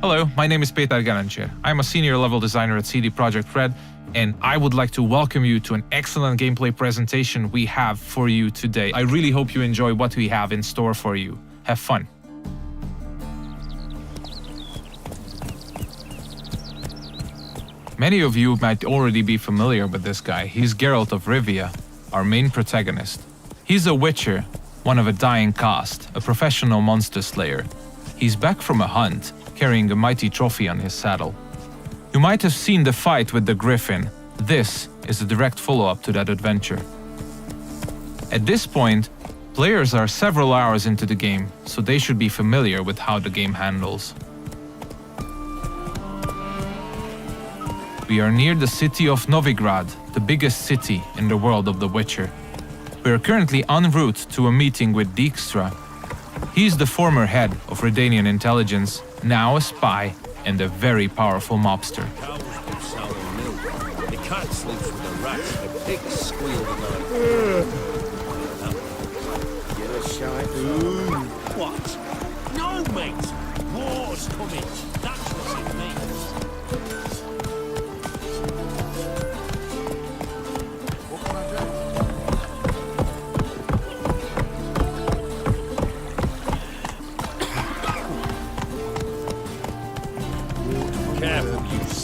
Hello, my name is Petar Garancher. I'm a senior level designer at CD Projekt Red, and I would like to welcome you to an excellent gameplay presentation we have for you today. I really hope you enjoy what we have in store for you. Have fun. Many of you might already be familiar with this guy. He's Geralt of Rivia, our main protagonist. He's a witcher, one of a dying caste, a professional monster slayer. He's back from a hunt, carrying a mighty trophy on his saddle. You might have seen the fight with the Griffin. This is a direct follow-up to that adventure. At this point, players are several hours into the game, so they should be familiar with how the game handles. We are near the city of Novigrad, the biggest city in the world of The Witcher. We are currently en route to a meeting with Dijkstra. He's the former head of Redanian intelligence, now a spy and a very powerful mobster. Cows do sour milk. The cat sleeps with the rats. The pigs squeal tonight. You're a shy What? No, mate. War's coming. That's what it means.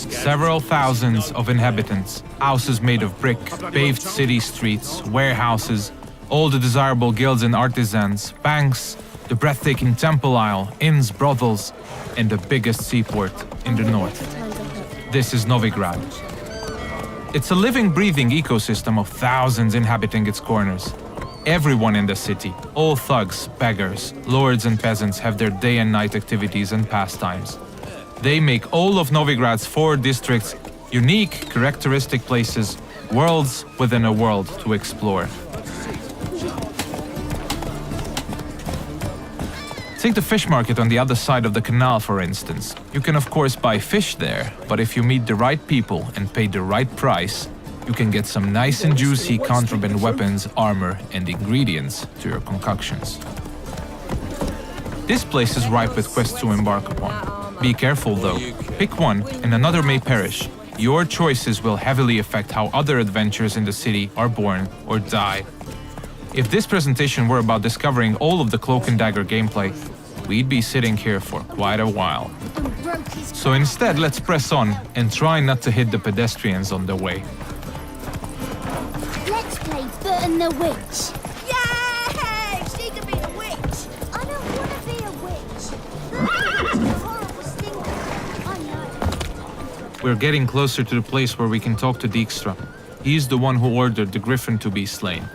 Several thousands of inhabitants, houses made of brick, paved city streets, warehouses, all the desirable guilds and artisans, banks, the breathtaking temple isle, inns, brothels, and the biggest seaport in the north. This is Novigrad. It's a living, breathing ecosystem of thousands inhabiting its corners. Everyone in the city, all thugs, beggars, lords and peasants have their day and night activities and pastimes. They make all of Novigrad's 4 districts unique, characteristic places, worlds within a world to explore. Take the fish market on the other side of the canal, for instance. You can of course buy fish there, but if you meet the right people and pay the right price, you can get some nice and juicy contraband weapons, armor, and ingredients to your concoctions. This place is ripe with quests to embark upon. Be careful though, pick one and another may perish. Your choices will heavily affect how other adventures in the city are born or die. If this presentation were about discovering all of the Cloak and Dagger gameplay, we'd be sitting here for quite a while. So instead, let's press on and try not to hit the pedestrians on the way. Let's play Burton the Witch. Yay! She can be the witch. I don't want to be a witch. It's a horrible stinker. I know. We're getting closer to the place where we can talk to Dijkstra. He's the one who ordered the Griffin to be slain.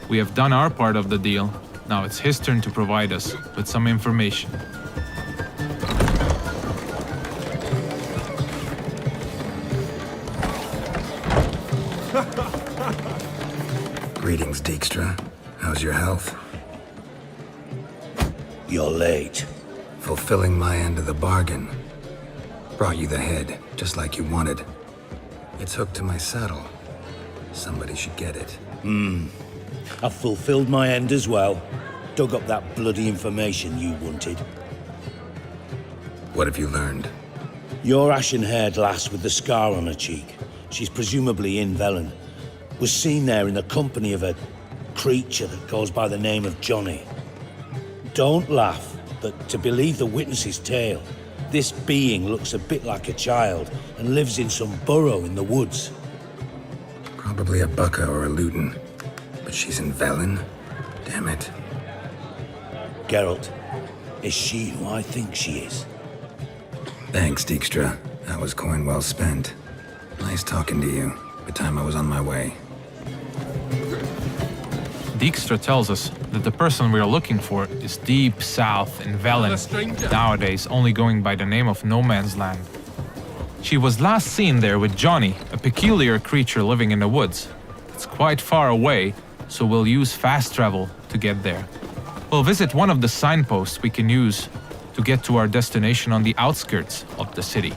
We have done our part of the deal. Now it's his turn to provide us with some information. Greetings, Dijkstra. How's your health? You're late. Fulfilling my end of the bargain. Brought you the head, just like you wanted. It's hooked to my saddle. Somebody should get it. I've fulfilled my end as well. Dug up that bloody information you wanted. What have you learned? Your ashen-haired lass with the scar on her cheek, she's presumably in Velen, was seen there in the company of a creature that goes by the name of Johnny. Don't laugh, but to believe the witness's tale, this being looks a bit like a child and lives in some burrow in the woods. Probably a Bucca or a Luton. But she's in Velen? Damn it. Geralt, is she who I think she is? Thanks, Dijkstra. That was coin well spent. Nice talking to you. The time I was on my way. Dijkstra tells us that the person we are looking for is deep south in Velen, nowadays only going by the name of No Man's Land. She was last seen there with Johnny, a peculiar creature living in the woods. It's quite far away, so we'll use fast travel to get there. We'll visit one of the signposts we can use to get to our destination on the outskirts of the city.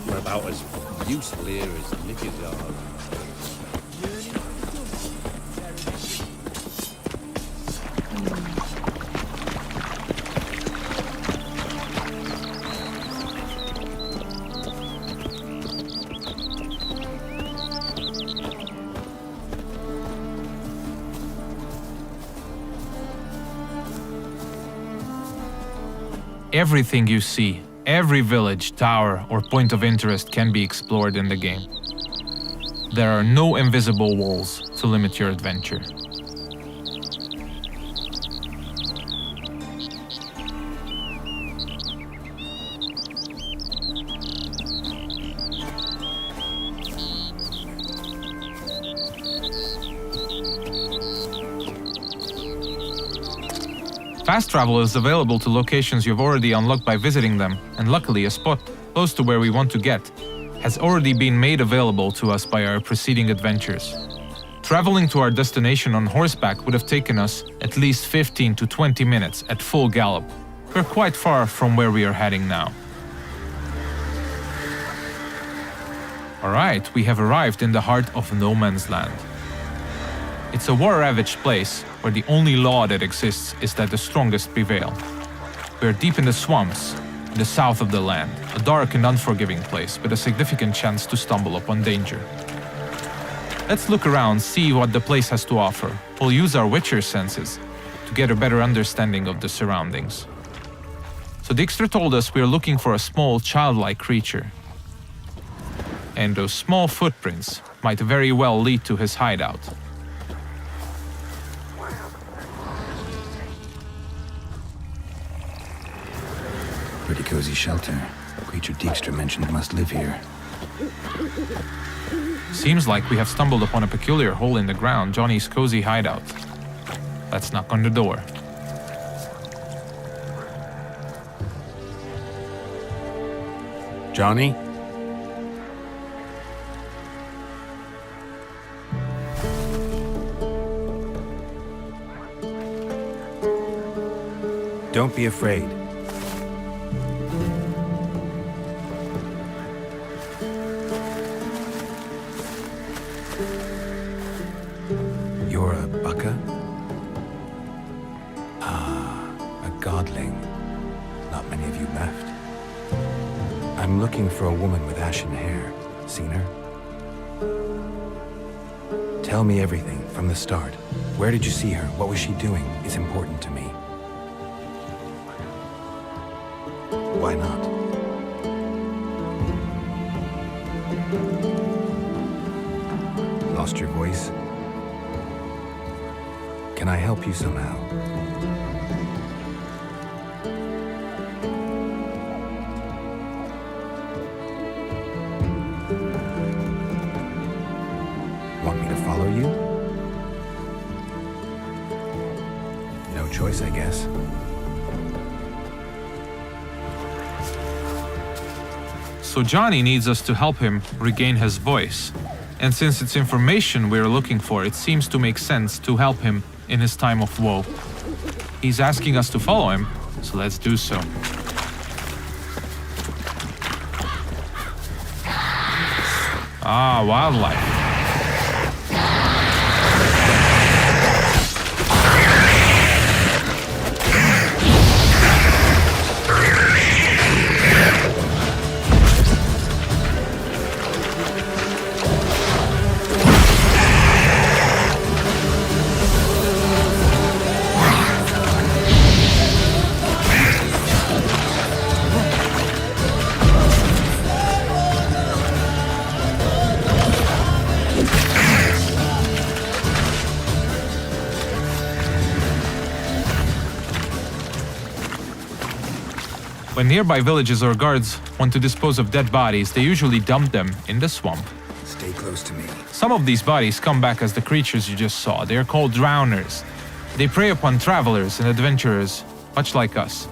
We're about as useful here as Nickers are. Everything you see, every village, tower, or point of interest can be explored in the game. There are no invisible walls to limit your adventure. Fast travel is available to locations you've already unlocked by visiting them, and luckily a spot close to where we want to get has already been made available to us by our preceding adventures. Traveling to our destination on horseback would have taken us at least 15 to 20 minutes at full gallop. We're quite far from where we are heading now. Alright, we have arrived in the heart of No Man's Land. It's a war-ravaged place where the only law that exists is that the strongest prevail. We are deep in the swamps, in the south of the land, a dark and unforgiving place with a significant chance to stumble upon danger. Let's look around, see what the place has to offer. We'll use our Witcher senses to get a better understanding of the surroundings. So Dijkstra told us we are looking for a small, childlike creature. And those small footprints might very well lead to his hideout. Pretty cozy shelter. Creature Dijkstra mentioned must live here. Seems like we have stumbled upon a peculiar hole in the ground, Johnny's cozy hideout. Let's knock on the door. Johnny? Don't be afraid. You're a Baka? Ah, a godling. Not many of you left. I'm looking for a woman with ashen hair. Seen her? Tell me everything from the start. Where did you see her? What was she doing? It's important to me. Why not? Lost your voice? Can I help you somehow? Want me to follow you? No choice, I guess. So Johnny needs us to help him regain his voice. And since it's information we're looking for, it seems to make sense to help him in his time of woe. He's asking us to follow him, so let's do so. Ah, wildlife. When nearby villages or guards want to dispose of dead bodies, they usually dump them in the swamp. Stay close to me. Some of these bodies come back as the creatures you just saw. They are called drowners. They prey upon travelers and adventurers, much like us.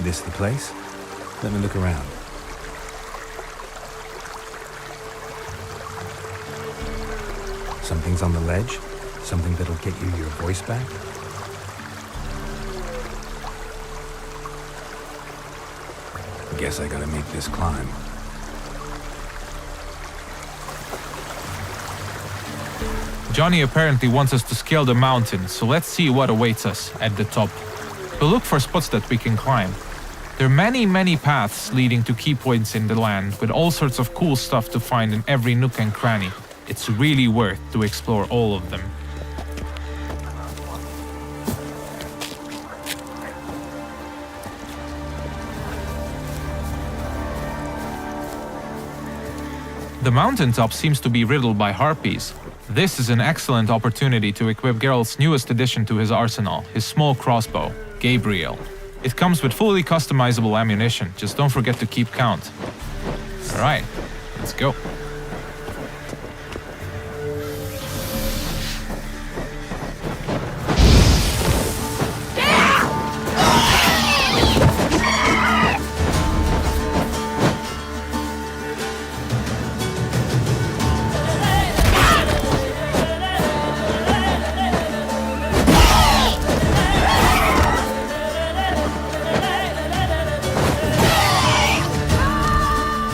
This the place? Let me look around. Something's on the ledge? Something that'll get you your voice back? Guess I gotta make this climb. Johnny apparently wants us to scale the mountain, so let's see what awaits us at the top. We'll look for spots that we can climb. There are many paths leading to key points in the land, with all sorts of cool stuff to find in every nook and cranny. It's really worth to explore all of them. The mountaintop seems to be riddled by harpies. This is an excellent opportunity to equip Geralt's newest addition to his arsenal, his small crossbow, Gabriel. It comes with fully customizable ammunition, just don't forget to keep count. Alright, let's go.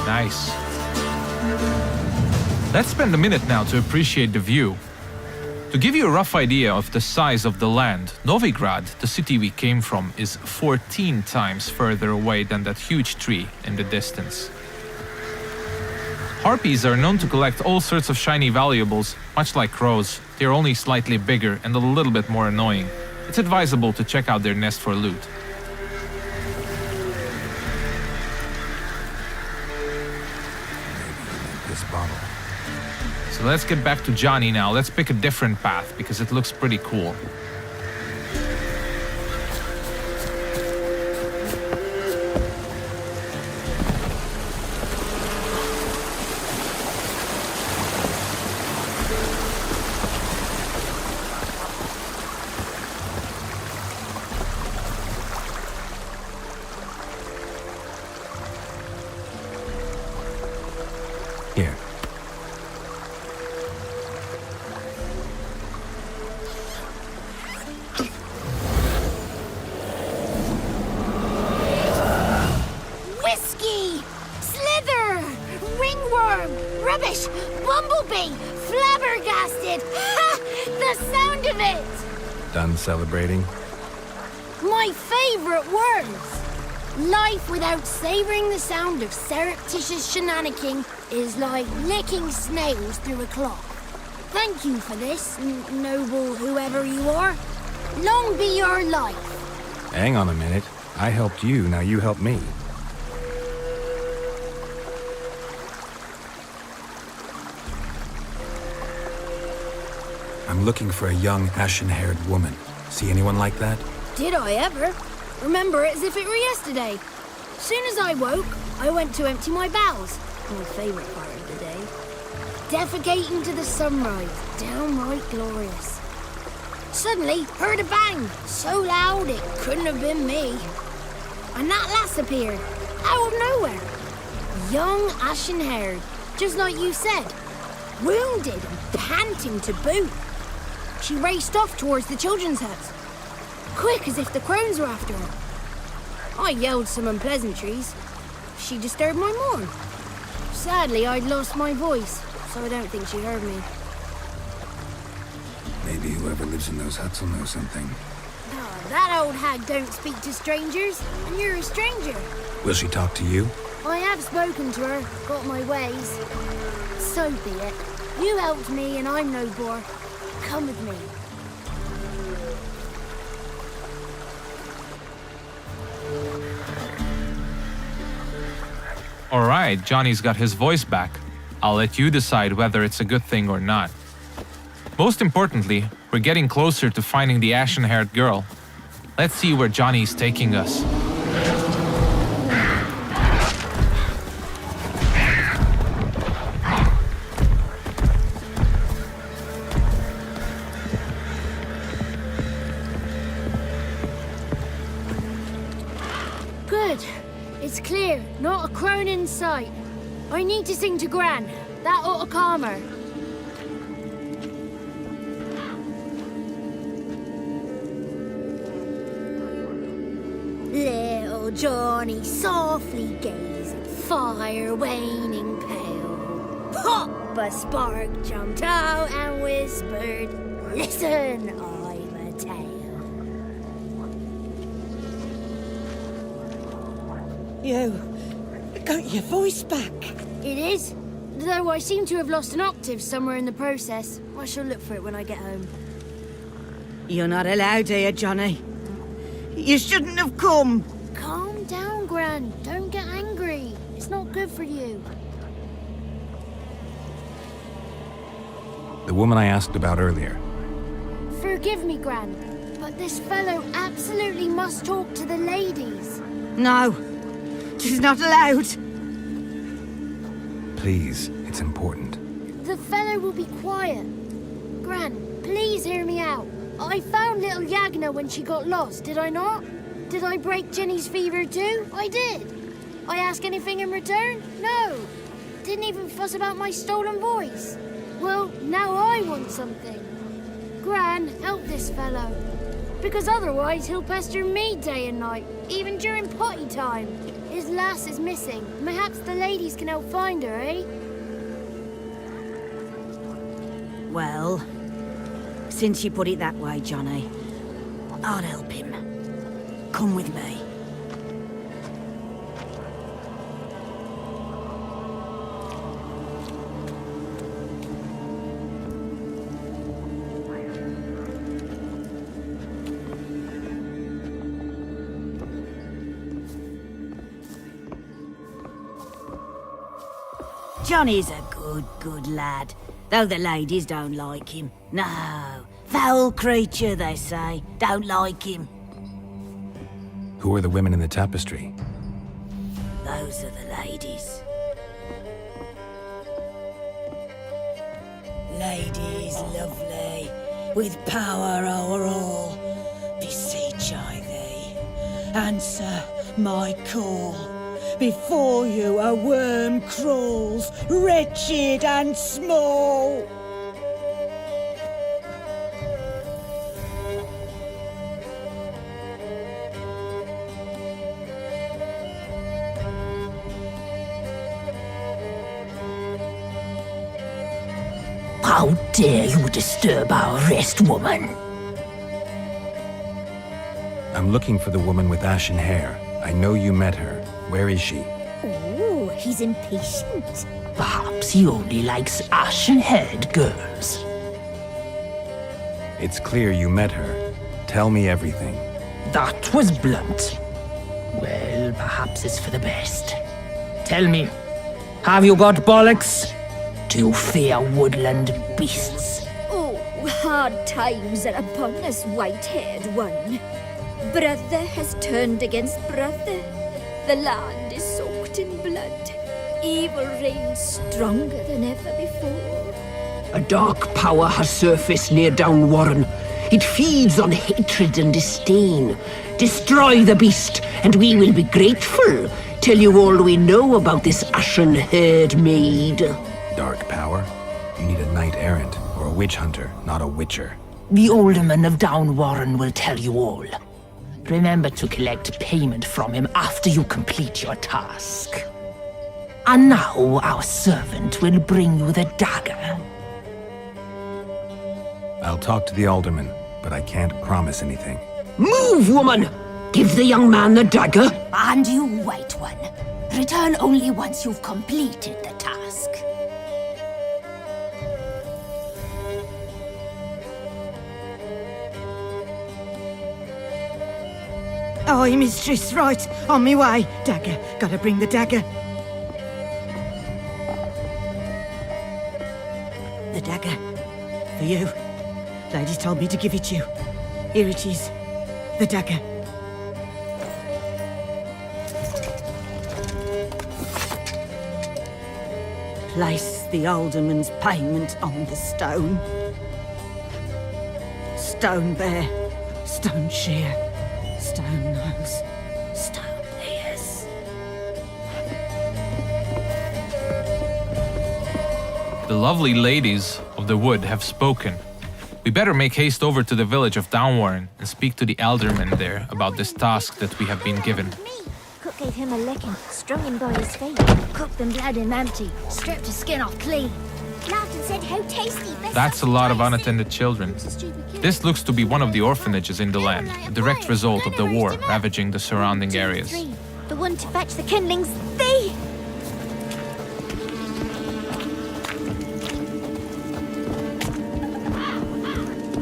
Nice. Let's spend a minute now to appreciate the view. To give you a rough idea of the size of the land, Novigrad, the city we came from, is 14 times further away than that huge tree in the distance. Harpies are known to collect all sorts of shiny valuables, much like crows. They're only slightly bigger and a little bit more annoying. It's advisable to check out their nest for loot. This bottle. So let's get back to Johnny now. Let's pick a different path because it looks pretty cool. Here. Whiskey! Slither! Ringworm! Rubbish! Bumblebee! Flabbergasted! Ha! The sound of it! Done celebrating? My favorite words! Life without savoring the sound of surreptitious shenanigans is like licking snails through a cloth. Thank you for this, noble whoever you are. Long be your life. Hang on a minute. I helped you, now you help me. I'm looking for a young, ashen-haired woman. See anyone like that? Did I ever? Remember it as if it were yesterday. Soon as I woke, I went to empty my bowels. My favorite part of the day. Defecating to the sunrise. Downright glorious. Suddenly, heard a bang. So loud it couldn't have been me. And that lass appeared. Out of nowhere. Young, ashen-haired. Just like you said. Wounded and panting to boot. She raced off towards the children's house. Quick as if the crones were after her. I yelled some unpleasantries. She disturbed my morn. Sadly, I'd lost my voice, so I don't think she heard me. Maybe whoever lives in those huts will know something. Oh, that old hag don't speak to strangers, and you're a stranger. Will she talk to you? I have spoken to her, got my ways. So be it. You helped me, and I'm no bore. Come with me. Alright, Johnny's got his voice back. I'll let you decide whether it's a good thing or not. Most importantly, we're getting closer to finding the ashen-haired girl. Let's see where Johnny's taking us. Good. It's clear, not a crone in sight. I need to sing to Gran. That ought to calm her. Little Johnny softly gazed at fire waning pale. Pop! A spark jumped out and whispered, "Listen, I've a tale." You got your voice back. It is. Though I seem to have lost an octave somewhere in the process. I shall look for it when I get home. You're not allowed here, Johnny. You shouldn't have come. Calm down, Gran. Don't get angry. It's not good for you. The woman I asked about earlier. Forgive me, Gran, but this fellow absolutely must talk to the ladies. No, she's not allowed. Please, it's important. The fellow will be quiet. Gran, please hear me out. I found little Yagna when she got lost, did I not? Did I break Jenny's fever too? I did. I ask anything in return? No. Didn't even fuss about my stolen voice. Well, now I want something. Gran, help this fellow. Because otherwise he'll pester me day and night, even during potty time. His lass is missing. Perhaps the ladies can help find her, eh? Well, since you put it that way, Johnny, I'll help him. Come with me. Johnny's a good lad, though the ladies don't like him. No, foul creature, they say. Don't like him. Who are the women in the tapestry? Those are the ladies. Ladies lovely, with power o'er all, beseech I thee, answer my call. Before you a worm crawls, wretched and small. How dare you disturb our rest, woman? I'm looking for the woman with ashen hair. I know you met her. Where is she? Oh, he's impatient. Perhaps he only likes ashen-haired girls. It's clear you met her. Tell me everything. That was blunt. Well, perhaps it's for the best. Tell me, have you got bollocks? Do you fear woodland beasts? Oh, hard times are upon us, white-haired one. Brother has turned against brother. The land is soaked in blood. Evil reigns stronger than ever before. A dark power has surfaced near Downwarren. It feeds on hatred and disdain. Destroy the beast, and we will be grateful. Tell you all we know about this ashen-haired maid. Dark power? You need a knight-errant, or a witch hunter, not a witcher. The alderman of Downwarren will tell you all. Remember to collect payment from him after you complete your task. And now our servant will bring you the dagger. I'll talk to the alderman, but I can't promise anything. Move, woman! Give the young man the dagger. And you, white one, return only once you've completed the task. Aye, mistress, right. On me way. Dagger. Gotta bring the dagger. The dagger. For you. Ladies told me to give it you. Here it is. The dagger. Place the alderman's payment on the stone. Stone there. Stone shear. Stone nose, stone ears. The lovely ladies of the wood have spoken. We better make haste over to the village of Downwarren and speak to the alderman there about this task that we have been given. Cook gave him a licking, strung him by his feet, cooked and bled him empty, stripped his skin off clean. Laughed and said how tasty. That's a lot of unattended children. This looks to be one of the orphanages in the land, a direct result of the war ravaging the surrounding areas. The one to fetch the kindlings. They...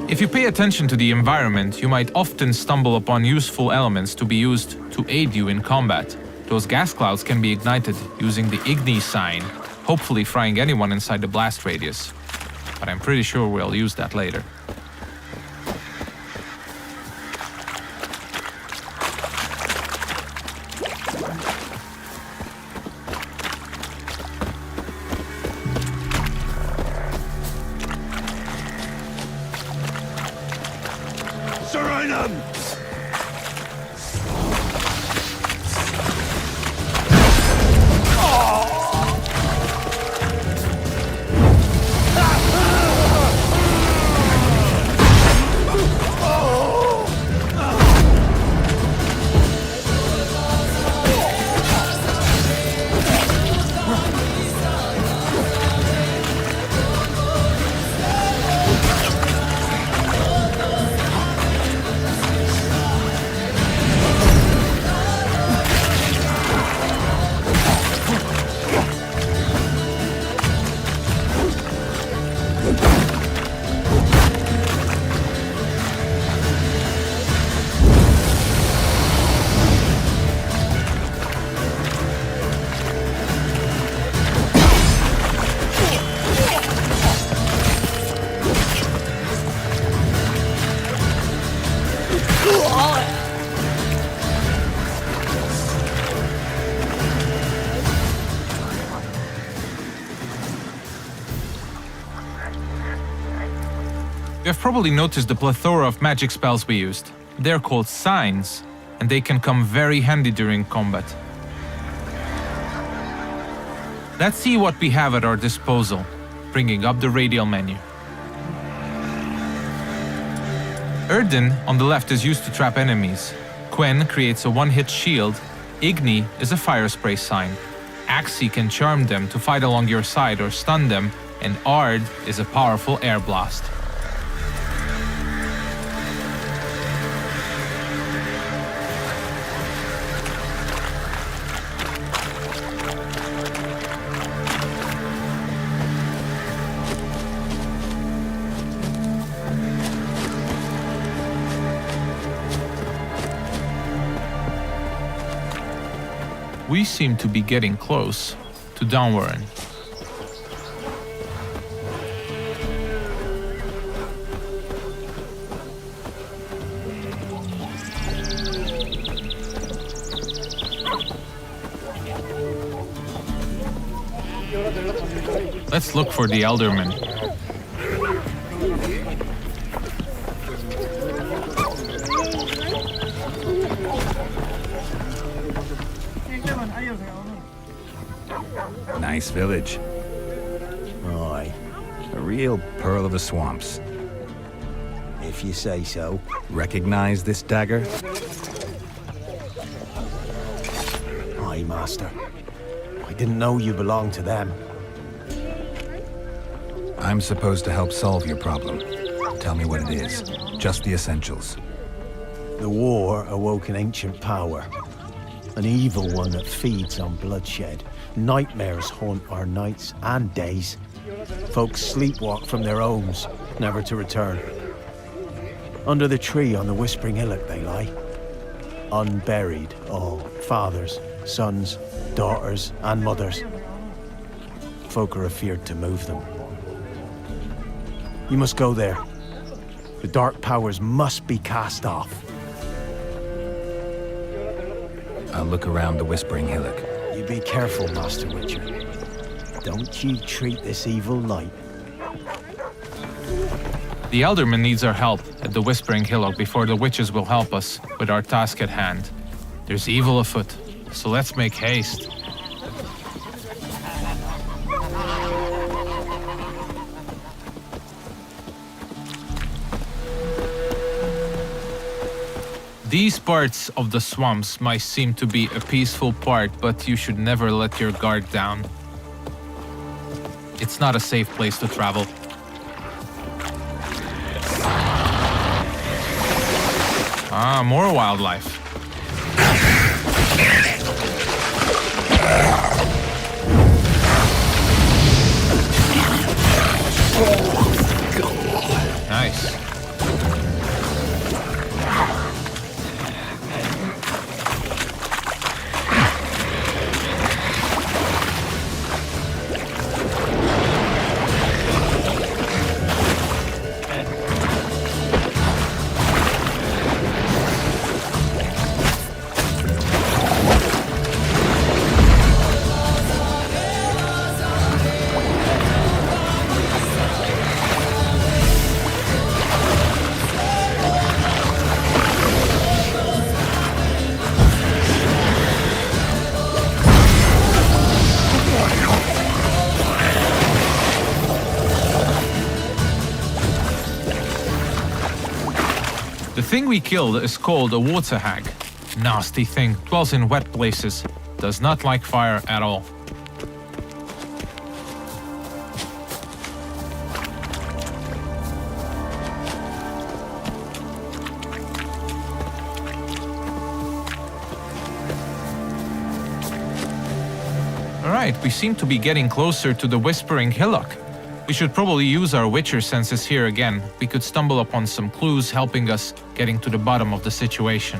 If you pay attention to the environment, you might often stumble upon useful elements to be used to aid you in combat. Those gas clouds can be ignited using the Igni sign, hopefully frying anyone inside the blast radius. But I'm pretty sure we'll use that later. Serenum! You have probably noticed the plethora of magic spells we used. They're called signs, and they can come very handy during combat. Let's see what we have at our disposal, bringing up the radial menu. Erdin on the left is used to trap enemies. Quen creates a one-hit shield. Igni is a fire spray sign. Axii can charm them to fight along your side or stun them, and Ard is a powerful air blast. We seem to be getting close to Downwarren. Let's look for the Elderman. Nice village. Aye, A real pearl of the swamps. if you say so. Recognize this dagger? Aye, Master. I didn't know you belonged to them. I'm supposed to help solve your problem. Tell me what it is. Just the essentials. The war awoke an ancient power. An evil one that feeds on bloodshed. Nightmares haunt our nights and days. Folks sleepwalk from their homes, never to return. Under the tree on the Whispering Hillock they lie. Unburied, all. Fathers, sons, daughters, and mothers. Folk are afeard to move them. You must go there. The dark powers must be cast off. I'll look around the Whispering Hillock. You be careful, Master Witcher. Don't you treat this evil light. The Elderman needs our help at the Whispering Hillock before the witches will help us with our task at hand. There's evil afoot, so let's make haste. These parts of the swamps might seem to be a peaceful part, but you should never let your guard down. It's not a safe place to travel. Ah, more wildlife. Nice. The thing we killed is called a water hag. Nasty thing, dwells in wet places, does not like fire at all. Alright, we seem to be getting closer to the Whispering Hillock. We should probably use our Witcher senses here again. We could stumble upon some clues helping us getting to the bottom of the situation.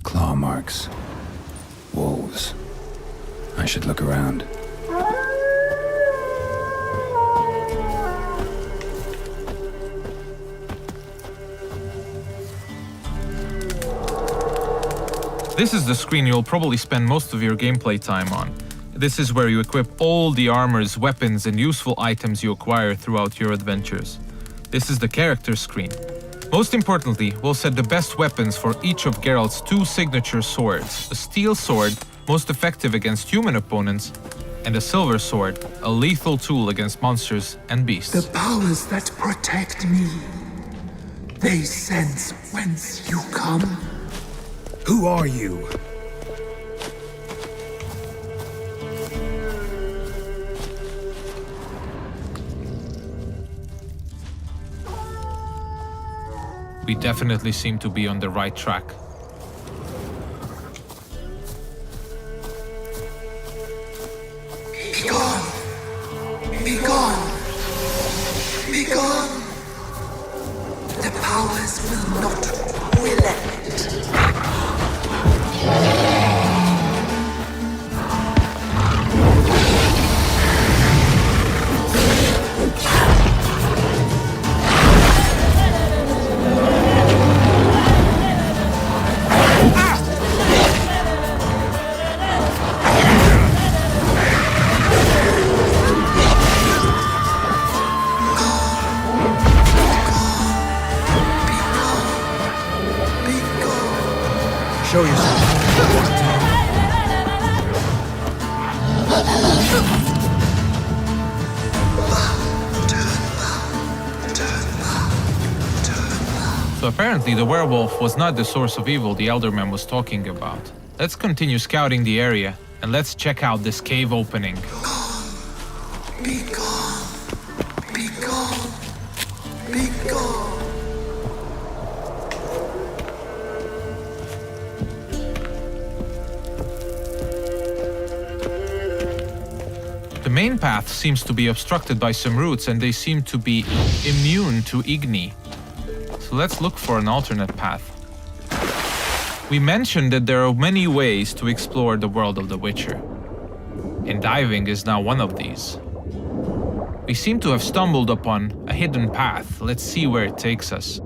Claw marks. Wolves. I should look around. This is the screen you'll probably spend most of your gameplay time on. This is where you equip all the armors, weapons, and useful items you acquire throughout your adventures. This is the character screen. Most importantly, we'll set the best weapons for each of Geralt's 2 signature swords. A steel sword, most effective against human opponents, and a silver sword, a lethal tool against monsters and beasts. The powers that protect me, they sense whence you come. Who are you? We definitely seem to be on the right track. Be gone! Be gone! Be gone! The powers will not relent. Show yourself. So apparently the werewolf was not the source of evil the Elderman was talking about. Let's continue scouting the area, and let's check out this cave opening. Be gone! Be gone! Be gone! The main path seems to be obstructed by some roots, and they seem to be immune to Igni. So let's look for an alternate path. We mentioned that there are many ways to explore the world of The Witcher, and diving is now one of these. We seem to have stumbled upon a hidden path. Let's see where it takes us.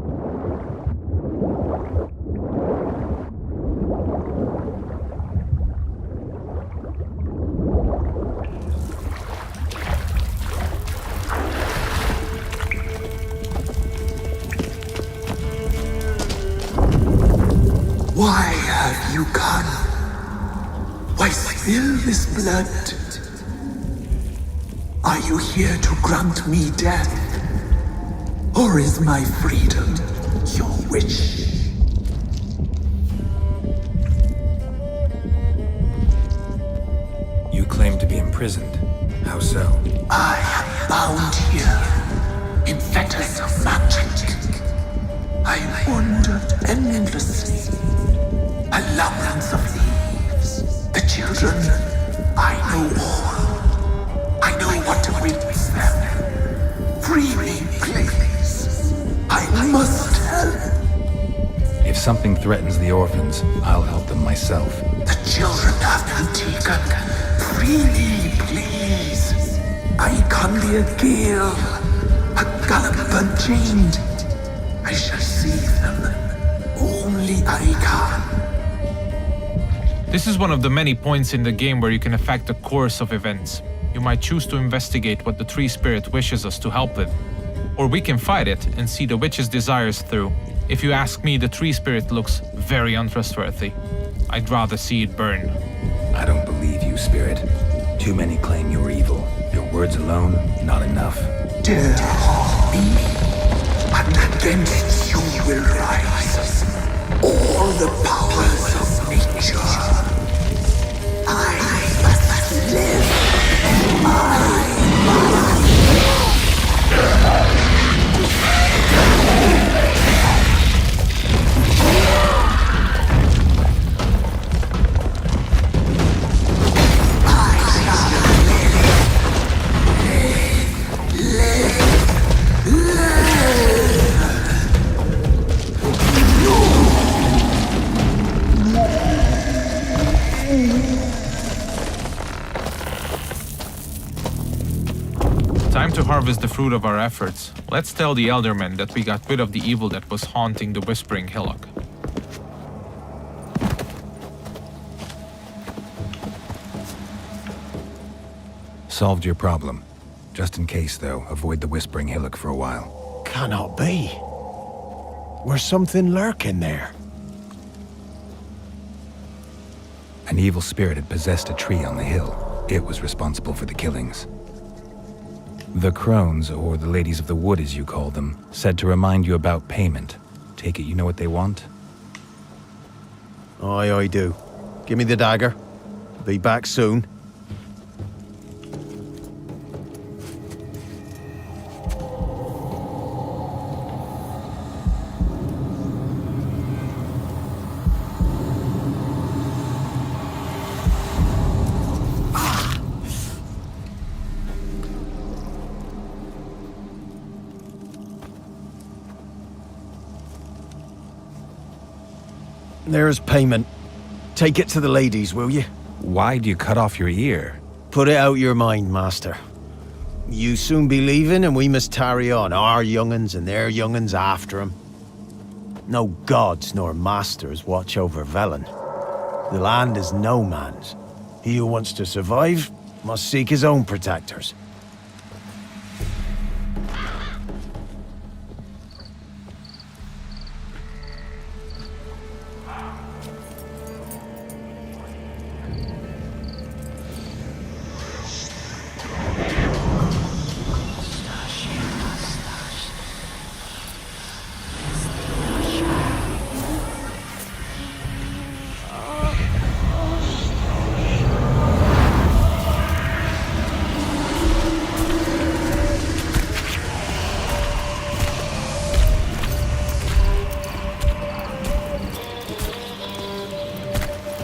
Why have you come? Why spill this blood? Are you here to grant me death? Or is my freedom your wish? You claim to be imprisoned. How so? I am bound here in fetters of magic. I wandered endlessly, A labyrinth of leaves. The children, I know all. I know what awaits them. Free me, please. I must help. If something threatens the orphans, I'll help them myself. The children have been taken. Free me, please. I can be a gale, a gallop unchained. I shall save them. Only I can. This is one of the many points in the game where you can affect the course of events. You might choose to investigate what the Tree Spirit wishes us to help with. Or we can fight it and see the witch's desires through. If you ask me, the Tree Spirit looks very untrustworthy. I'd rather see it burn. I don't believe you, Spirit. Too many claim you're evil. Your words alone, not enough. Dare harm me, and against you will rise all the powers of nature. I must live. Time to harvest the fruit of our efforts. Let's tell the Eldermen that we got rid of the evil that was haunting the Whispering Hillock. Solved your problem. Just in case, though, avoid the Whispering Hillock for a while. Cannot be. There's something lurking there. An evil spirit had possessed a tree on the hill. It was responsible for the killings. The crones, or the ladies of the wood as you call them, said to remind you about payment. Take it you know what they want? Aye, I do. Give me the dagger. Be back soon. There's payment. Take it to the ladies, will you? Why'd you cut off your ear? Put it out your mind, master. You soon be leaving and we must tarry on, our young'uns and their young'uns after 'em. No gods nor masters watch over Velen. The land is no man's. He who wants to survive must seek his own protectors.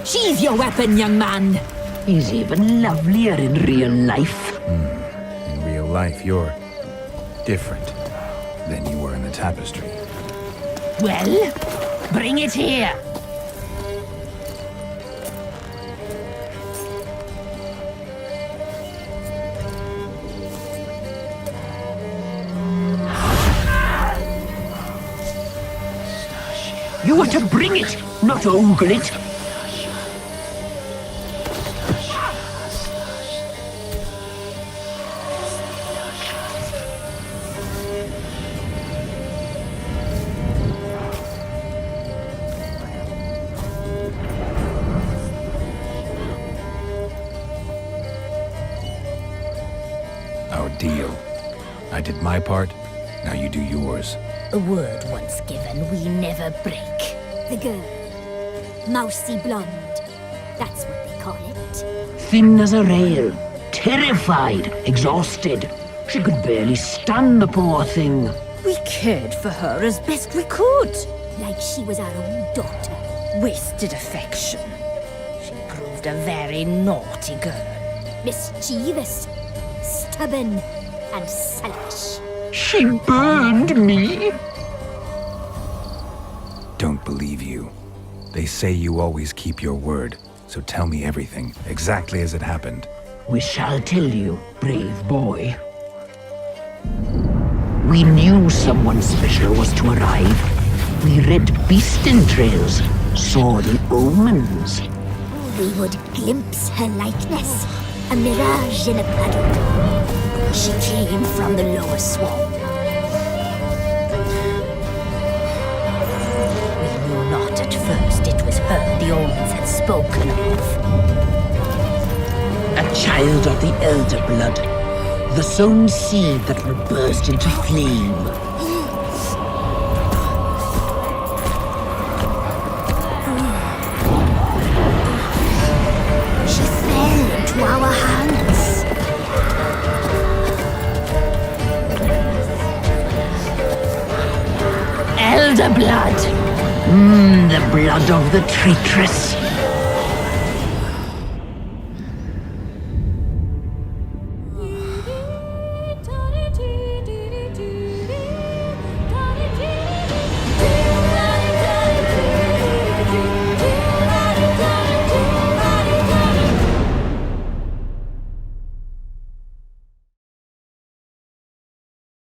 Sheathe your weapon, young man. He's even lovelier in real life. In real life, you're different than you were in the tapestry. Well, bring it here. You are to bring it, not ogle it. Our deal. I did my part, now you do yours. A word once given, we never break. The girl. Mousy blonde. That's what they call it. Thin as a rail, terrified, exhausted. She could barely stand, the poor thing. We cared for her as best we could. Like she was our own daughter. Wasted affection. She proved a very naughty girl. Mischievous, stubborn, and selfish. She burned me. Don't believe you. They say you always keep your word, so tell me everything, exactly as it happened. We shall tell you, brave boy. We knew someone special was to arrive. We read beast entrails, saw the omens. We would glimpse her likeness, a mirage in a puddle. She came from the lower swamp. We knew not at first it was her the omens had spoken of. A child of the elder blood, the sown seed that will burst into flame. She fell into our hands. Elder blood. The blood of the traitress.